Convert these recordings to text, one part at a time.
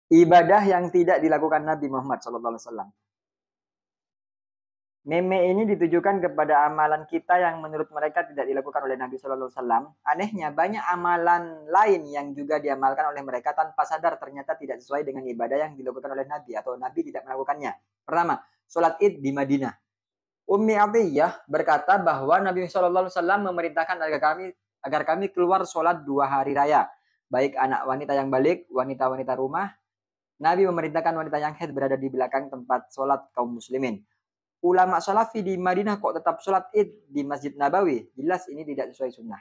Ibadah yang tidak dilakukan Nabi Muhammad SAW. Meme ini ditujukan kepada amalan kita yang menurut mereka tidak dilakukan oleh Nabi SAW. Anehnya, banyak amalan lain yang juga diamalkan oleh mereka tanpa sadar ternyata tidak sesuai dengan ibadah yang dilakukan oleh Nabi atau Nabi tidak melakukannya. Pertama, sholat id di Madinah. Ummi Atiyah berkata bahwa Nabi SAW memerintahkan agar kami keluar sholat 2 hari raya. Baik anak wanita yang balik, wanita-wanita rumah. Nabi memerintahkan wanita yang haid berada di belakang tempat sholat kaum muslimin. Ulama salafi di Madinah kok tetap sholat id di Masjid Nabawi? Jelas ini tidak sesuai sunnah.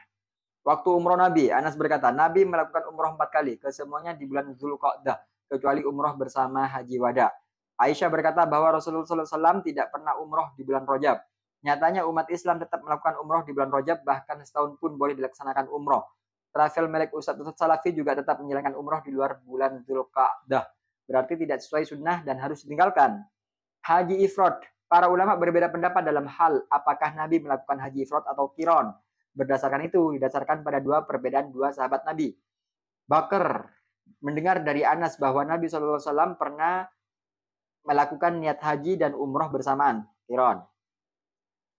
Waktu umroh Nabi, Anas berkata, Nabi melakukan umroh 4 kali, kesemuanya di bulan Zulqa'dah, kecuali umroh bersama Haji Wada. Aisyah berkata bahwa Rasulullah SAW tidak pernah umroh di bulan Rajab. Nyatanya umat Islam tetap melakukan umroh di bulan Rajab, bahkan setahun pun boleh dilaksanakan umroh. Travel Melek Ustadz Salafi juga tetap menjalankan umroh di luar bulan Zulqa'dah. Berarti tidak sesuai sunnah dan harus ditinggalkan. Haji Ifrad. Para ulama berbeda pendapat dalam hal apakah Nabi melakukan haji ifrad atau qiron. Berdasarkan itu, didasarkan pada perbedaan dua sahabat Nabi. Bakar mendengar dari Anas bahwa Nabi SAW pernah melakukan niat haji dan umroh bersamaan, qiron.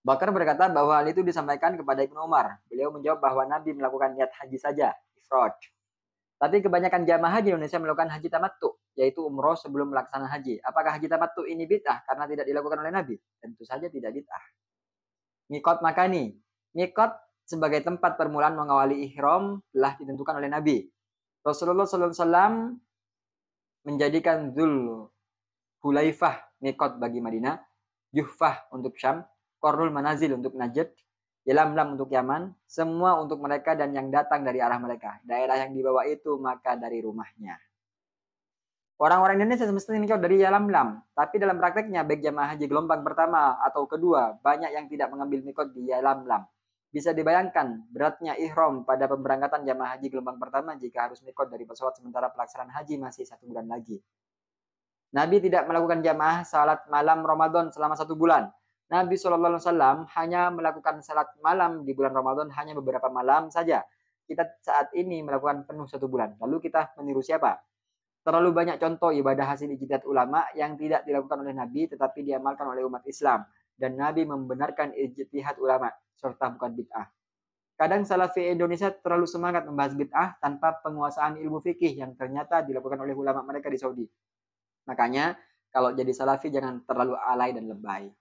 Bakar berkata bahwa hal itu disampaikan kepada Ibnu Umar. Beliau menjawab bahwa Nabi melakukan niat haji saja, ifrad. Tapi kebanyakan jamaah haji Indonesia melakukan haji tamattu, yaitu umroh sebelum melaksanakan haji. Apakah haji tamattu ini bid'ah karena tidak dilakukan oleh Nabi? Tentu saja tidak bid'ah. Mikot makani. Mikot sebagai tempat permulaan mengawali ihram telah ditentukan oleh Nabi. Rasulullah SAW menjadikan Dzul Hulaifah mikot bagi Madinah, Juhfah untuk Syam, Qarnul Manazil untuk Najd, Yalamlam untuk Yaman, semua untuk mereka dan yang datang dari arah mereka. Daerah yang dibawa itu maka dari rumahnya. Orang-orang Indonesia semestinya mikot dari Yalamlam, tapi dalam prakteknya baik jamaah haji gelombang pertama atau kedua, banyak yang tidak mengambil mikot di Yalamlam. Bisa dibayangkan beratnya ihram pada pemberangkatan jamaah haji gelombang pertama jika harus mikot dari pesawat sementara pelaksanaan haji masih 1 bulan lagi. Nabi tidak melakukan jamaah salat malam Ramadan selama 1 bulan. Nabi SAW hanya melakukan salat malam di bulan Ramadan hanya beberapa malam saja. Kita saat ini melakukan penuh 1 bulan. Lalu kita meniru siapa? Terlalu banyak contoh ibadah hasil ijtihad ulama yang tidak dilakukan oleh Nabi tetapi diamalkan oleh umat Islam. Dan Nabi membenarkan ijtihad ulama serta bukan bid'ah. Kadang Salafi Indonesia terlalu semangat membahas bid'ah tanpa penguasaan ilmu fikih yang ternyata dilakukan oleh ulama mereka di Saudi. Makanya kalau jadi Salafi jangan terlalu alay dan lebay.